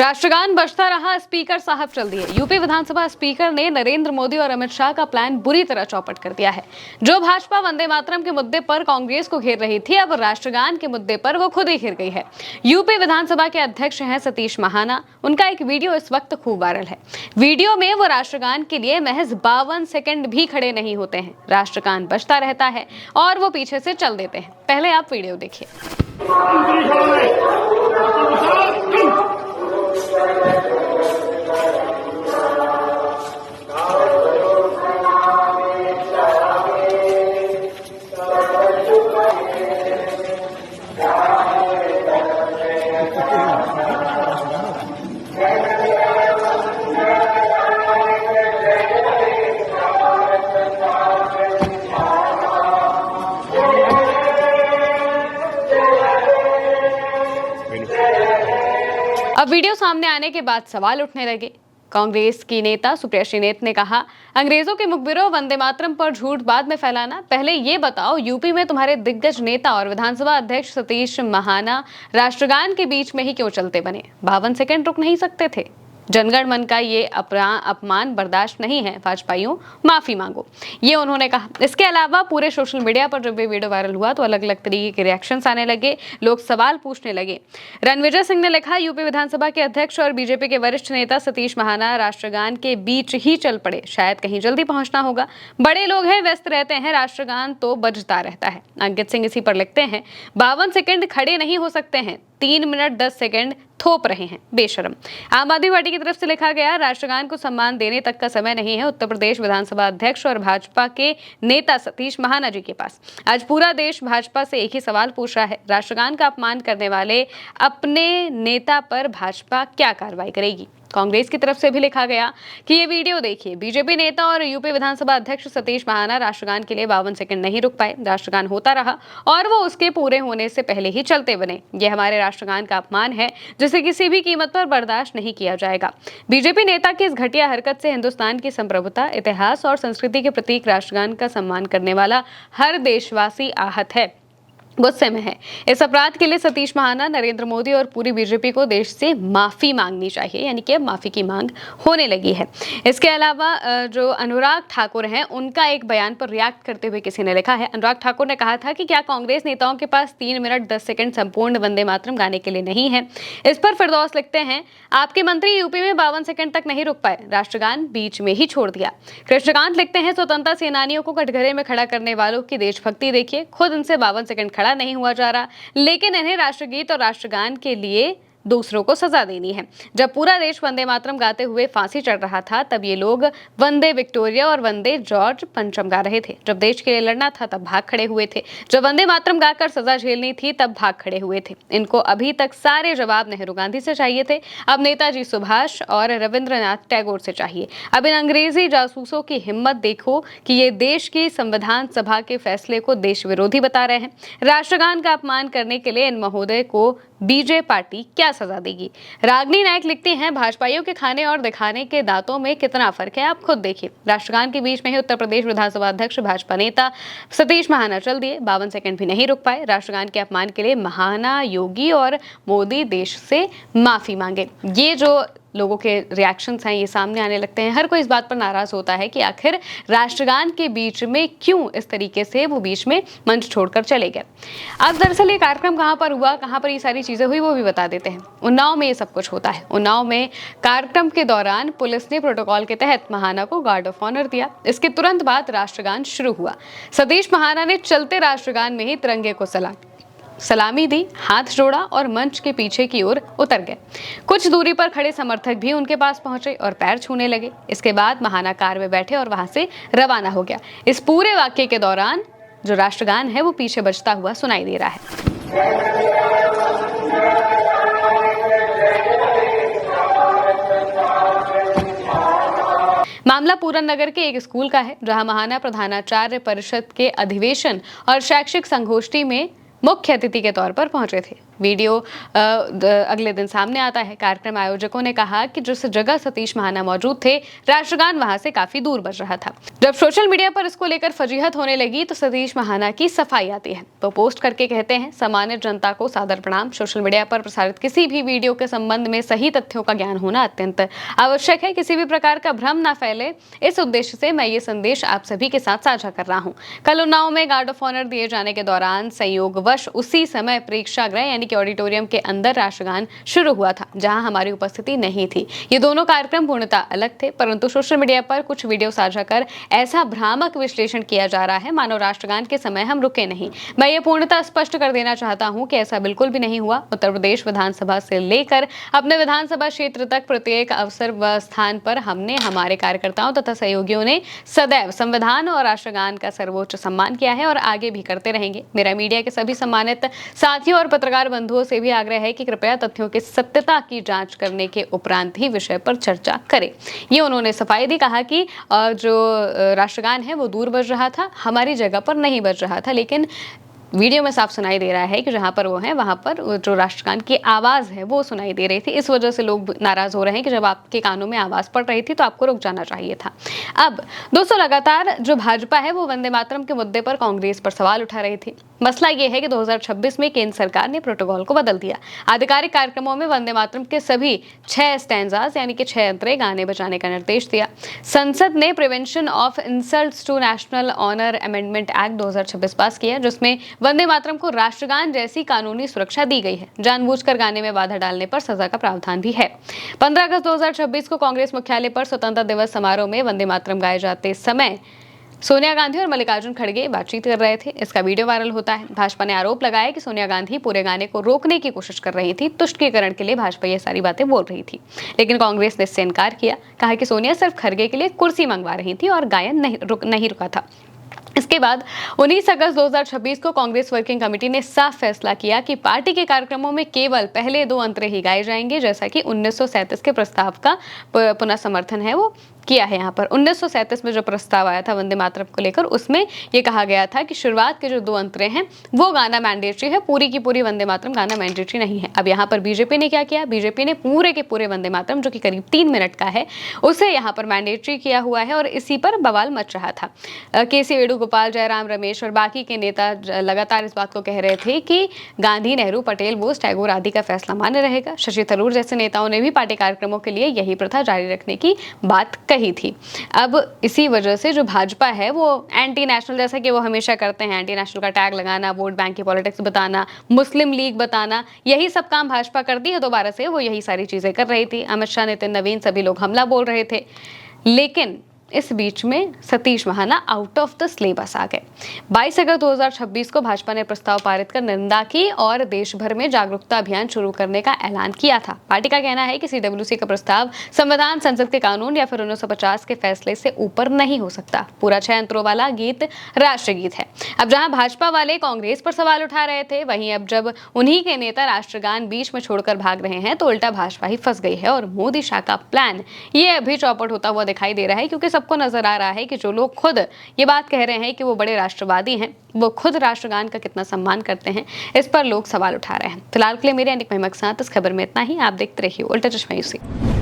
राष्ट्रगान बजता रहा, स्पीकर साहब चल दिए। यूपी विधानसभा स्पीकर ने नरेंद्र मोदी और अमित शाह का प्लान बुरी तरह चौपट कर दिया है। जो भाजपा वंदे मातरम के मुद्दे पर कांग्रेस को घेर रही थी, अब राष्ट्रगान के मुद्दे पर वो खुद ही घिर गई है। यूपी विधानसभा के अध्यक्ष हैं सतीश महाना। उनका एक वीडियो इस वक्त खूब वायरल है। वीडियो में वो राष्ट्रगान के लिए महज 52 सेकंड भी खड़े नहीं होते हैं। राष्ट्रगान बजता रहता है और वो पीछे से चल देते हैं। पहले आप वीडियो देखिए। अब वीडियो सामने आने के बाद सवाल उठने लगे। कांग्रेस की नेता सुप्रिया श्रीनेत ने कहा, अंग्रेजों के मुखबिरों वंदे मातरम पर झूठ बाद में फैलाना। पहले ये बताओ, यूपी में तुम्हारे दिग्गज नेता और विधानसभा अध्यक्ष सतीश महाना राष्ट्रगान के बीच में ही क्यों चलते बने? 52 सेकंड रुक नहीं सकते थे? जनगण मन का ये अपमान बर्दाश्त नहीं है, भाजपाइयों माफी मांगो, ये उन्होंने कहा। इसके अलावा पूरे सोशल मीडिया पर जब ये वीडियो वायरल हुआ तो अलग अलग तरीके के रिएक्शंस आने लगे, लोग सवाल पूछने लगे। रणविजय सिंह ने लिखा, यूपी विधानसभा के अध्यक्ष और बीजेपी के वरिष्ठ नेता सतीश महाना राष्ट्रगान के बीच ही चल पड़े, शायद कहीं जल्दी पहुंचना होगा। बड़े लोग हैं, व्यस्त रहते हैं, राष्ट्रगान तो बजता रहता है। अंकित सिंह इसी पर लिखते हैं, 52 सेकंड खड़े नहीं हो सकते हैं, 3 मिनट 10 सेकंड थोप रहे हैं, बेशरम। आम आदमी पार्टी की तरफ से लिखा गया, राष्ट्रगान को सम्मान देने तक का समय नहीं है उत्तर प्रदेश विधानसभा अध्यक्ष और भाजपा के नेता सतीश महाना जी के पास। आज पूरा देश भाजपा से एक ही सवाल पूछ रहा है, राष्ट्रगान का अपमान करने वाले अपने नेता पर भाजपा क्या कार्रवाई करेगी? कांग्रेस की तरफ से भी लिखा गया कि ये वीडियो देखिए, बीजेपी नेता और यूपी विधानसभा अध्यक्ष सतीश महाना राष्ट्रगान के लिए 52 सेकंड नहीं रुक पाए। राष्ट्रगान होता रहा और वो उसके पूरे होने से पहले ही चलते बने। ये हमारे राष्ट्रगान का अपमान है, जिसे किसी भी कीमत पर बर्दाश्त नहीं किया जाएगा। बीजेपी नेता की इस घटिया हरकत से हिंदुस्तान की संप्रभुता, इतिहास और संस्कृति के प्रतीक राष्ट्रगान का सम्मान करने वाला हर देशवासी आहत है, गुस्से में है। इस अपराध के लिए सतीश महाना, नरेंद्र मोदी और पूरी बीजेपी को देश से माफी मांगनी चाहिए, यानी कि अब माफी की मांग होने लगी है। इसके अलावा जो अनुराग ठाकुर हैं, उनका एक बयान पर रिएक्ट करते हुए किसी ने लिखा है। अनुराग ठाकुर ने कहा था कि क्या कांग्रेस नेताओं के पास 3 मिनट 10 सेकंड संपूर्ण वंदे मातरम गाने के लिए नहीं है? इस पर फिरदौस लिखते हैं, आपके मंत्री यूपी में 52 सेकंड तक नहीं रुक पाए, राष्ट्रगान बीच में ही छोड़ दिया। कृष्णकांत लिखते हैं, स्वतंत्रता सेनानियों को कटघरे में खड़ा करने वालों की देशभक्ति देखिए, खुद इनसे 52 सेकंड खड़ा नहीं हुआ जा रहा, लेकिन इन्हें राष्ट्रगीत और राष्ट्रगान के लिए दूसरों को सजा देनी है। जब पूरा देश वंदे मातरम गाते हुए फांसी चढ़ रहा था, तब ये लोग वंदे विक्टोरिया और वंदे जॉर्ज पंचम गा रहे थे। जब देश के लिए लड़ना था, तब भाग खड़े हुए थे। जब वंदे मातरम गाकर सजा झेलनी थी, तब भाग खड़े हुए थे। इनको अभी तक सारे जवाब नेहरू गांधी से चाहिए थे, अब नेताजी सुभाष और रविंद्रनाथ टैगोर से चाहिए। अब इन अंग्रेजी जासूसों की हिम्मत देखो कि ये देश की संविधान सभा के फैसले को देश विरोधी बता रहे हैं। राष्ट्रगान का अपमान करने के लिए इन महोदय को बीजेपी पार्टी क्या सजा देगी? रागनी नायक लिखती हैं, भाजपाइयों के खाने और दिखाने के दांतों में कितना फर्क है, आप खुद देखिए। राष्ट्रगान के बीच में ही उत्तर प्रदेश विधानसभा अध्यक्ष भाजपा नेता सतीश महाना चल दिए, 52 सेकंड भी नहीं रुक पाए। राष्ट्रगान के अपमान के लिए महाना, योगी और मोदी देश से माफी मांगे। ये जो लोगों के रिएक्शंस हैं, ये सामने आने लगते हैं। हर कोई इस बात पर नाराज होता है कि आखिर राष्ट्रगान के बीच में क्यों इस तरीके से वो बीच में मंच छोड़कर चले गए। अब दरअसल ये कार्यक्रम कहाँ पर हुआ, कहाँ पर ये सारी चीजें हुई, वो भी बता देते हैं। उन्नाव में ये सब कुछ होता है। उन्नाव में कार्यक्रम के दौरान पुलिस ने प्रोटोकॉल के तहत महाना को गार्ड ऑफ ऑनर दिया। इसके तुरंत बाद राष्ट्रगान शुरू हुआ। सतीश महाना ने चलते राष्ट्रगान में ही तिरंगे को सलामी दी, हाथ जोड़ा और मंच के पीछे की ओर उतर गए। कुछ दूरी पर खड़े समर्थक भी उनके पास पहुंचे और पैर छूने लगे। इसके बाद महाना कार में बैठे और वहां से रवाना हो गया। इस पूरे वाक्य के दौरान जो राष्ट्रगान है वो पीछे बजता हुआ सुनाई दे रहा है। मामला पूरन नगर के एक स्कूल का है, जहां महाना प्रधानाचार्य परिषद के अधिवेशन और शैक्षिक संगोष्ठी में मुख्य अतिथि के तौर पर पहुंचे थे। वीडियो अगले दिन सामने आता है। कार्यक्रम आयोजकों ने कहा कि जिस जगह सतीश महाना मौजूद थे, राष्ट्रगान वहां से काफी दूर बज रहा था। जब सोशल मीडिया पर इसको लेकर फजीहत होने लगी तो सतीश महाना की सफाई आती है। तो पोस्ट करके कहते हैं, सामान्य जनता को सादर प्रणाम। सोशल मीडिया पर प्रसारित किसी भी वीडियो के संबंध में सही तथ्यों का ज्ञान होना अत्यंत आवश्यक है। किसी भी प्रकार का भ्रम न फैले, इस उद्देश्य से मैं ये संदेश आप सभी के साथ साझा कर रहा हूँ। कल उन्नाव में गार्ड ऑफ ऑनर दिए जाने के दौरान संयोगवश उसी समय प्रेक्षागृह यानी कि ऑडिटोरियम के अंदर राष्ट्रगान शुरू हुआ था, जहां हमारी उपस्थिति नहीं थी। ये दोनों कार्यक्रम पूर्णतः अलग थे, परंतु सोशल मीडिया पर कुछ वीडियो साझा कर ऐसा भ्रामक विश्लेषण किया जा रहा है मानो राष्ट्रगान के समय हम रुके नहीं। मैं ये पूर्णतः स्पष्ट कर देना चाहता हूं कि ऐसा बिल्कुल भी नहीं हुआ। उत्तर प्रदेश विधानसभा से लेकर अपने विधानसभा क्षेत्र तक प्रत्येक अवसर व स्थान पर हमने हमारे कार्यकर्ताओं तथा सहयोगियों ने सदैव संविधान और राष्ट्रगान का सर्वोच्च सम्मान किया है और आगे भी करते रहेंगे। मेरा मीडिया के सभी सम्मानित साथियों और पत्रकार बंधुओं से भी आग्रह है कि कृपया तथ्यों की सत्यता की जांच करने के उपरांत ही विषय पर चर्चा करें। ये उन्होंने सफाई दी। कहा कि जो राष्ट्रगान है वो दूर बज रहा था, हमारी जगह पर नहीं बज रहा था, लेकिन वीडियो में साफ सुनाई दे रहा है कि जहां पर वो है वहां पर जो राष्ट्रगान की आवाज है वो सुनाई दे रही थी। इस वजह से लोग नाराज हो रहे हैं कि जब आपके कानों में आवाज पड़ रही थी तो आपको रुक जाना चाहिए था। अब दोस्तों, लगातार जो भाजपा है वो वंदे मातरम के मुद्दे पर कांग्रेस पर सवाल उठा रही थी। मसला ये है कि 2026 में केंद्र सरकार ने प्रोटोकॉल को बदल दिया। आधिकारिक कार्यक्रमों में वंदे मातरम के सभी 6 स्टैंजास यानी कि 6 अंतरे गाने बजाने का निर्देश दिया। संसद ने prevention of insults to national honour amendment act 2026 pass किया, जिसमें वंदे मातरम को राष्ट्रगान जैसी कानूनी सुरक्षा दी गई है। जानबूझकर गाने में बाधा डालने पर सजा का प्रावधान भी है। 15 अगस्त 2026 को कांग्रेस मुख्यालय पर स्वतंत्रता दिवस समारोह में वंदे मातरम गाए जाते समय सोनिया गांधी और मल्लिकार्जुन खड़गे बातचीत कर रहे थे। इसका वीडियो वायरल होता है। भाजपा ने आरोप लगाया कि सोनिया गांधी पूरे गाने को रोकने की कोशिश कर रही थी। तुष्टीकरण के लिए भाजपा ये सारी बातें बोल रही थी, लेकिन कांग्रेस ने इससे इनकार किया। कहा कि सोनिया सिर्फ खड़गे के लिए कुर्सी मंगवा रही थी और गायन नहीं रुका था। इसके बाद 19 अगस्त 2026 को कांग्रेस वर्किंग कमेटी ने साफ फैसला किया कि पार्टी के कार्यक्रमों में केवल पहले 2 अंतरे ही गाए जाएंगे, जैसा कि 1937 के प्रस्ताव का पुनः समर्थन है वो किया है। यहाँ पर 1937 में जो प्रस्ताव आया था वंदे मातरम को लेकर, उसमें ये कहा गया था कि शुरुआत के जो 2 अंतरे हैं वो गाना मैंडेटरी है, पूरी की पूरी वंदे मातरम गाना मैंडेटरी नहीं है। अब यहाँ पर बीजेपी ने क्या किया? बीजेपी ने पूरे के पूरे वंदे मातरम जो कि करीब 3 मिनट का है उसे यहाँ पर मैंडेटरी किया हुआ है और इसी पर बवाल मच रहा था। केसी वेणुगोपाल, जयराम रमेश और बाकी के नेता लगातार इस बात को कह रहे थे कि गांधी, नेहरू, पटेल, बोस, टैगोर आदि का फैसला मान्य रहेगा। शशि थरूर जैसे नेताओं ने भी पार्टी कार्यक्रमों के लिए यही प्रथा जारी रखने की बात कही थी। अब इसी वजह से जो भाजपा है वो एंटी नेशनल, जैसा कि वो हमेशा करते हैं, एंटी नेशनल का टैग लगाना, वोट बैंक की पॉलिटिक्स बताना, मुस्लिम लीग बताना, यही सब काम भाजपा करती है। दोबारा से वो यही सारी चीजें कर रही थी। अमित शाह, नितिन नवीन सभी लोग हमला बोल रहे थे, लेकिन इस बीच में Satish Mahana out of the syllabus आ गए। 22 अगस्त 2026 को भाजपा ने प्रस्ताव पारित कर निंदा की और देश भर में जागरूकता अभियान शुरू करने का ऐलान किया था। पार्टी का कहना है कि सीडब्ल्यूसी का प्रस्ताव संविधान, संसद के कानून या फिर 1950 के फैसले से ऊपर नहीं हो सकता। पूरा 6 अंतरों वाला गीत राष्ट्रगीत है। अब जहां भाजपा वाले कांग्रेस पर सवाल उठा रहे थे, वहीं अब जब उन्हीं के नेता राष्ट्रगान बीच में छोड़कर भाग रहे हैं तो उल्टा भाजपा ही फंस गई है और मोदी शाह का प्लान ये अभी चौपट होता हुआ दिखाई दे रहा है, क्योंकि सबको नजर आ रहा है कि जो लोग खुद ये बात कह रहे हैं कि वो बड़े राष्ट्रवादी हैं, वो खुद राष्ट्रगान का कितना सम्मान करते हैं, इस पर लोग सवाल उठा रहे हैं। फिलहाल के लिए मेरे अनिक महिमा के साथ इस खबर में इतना ही। आप देखते रहिए उल्टा चश्मा यूसी।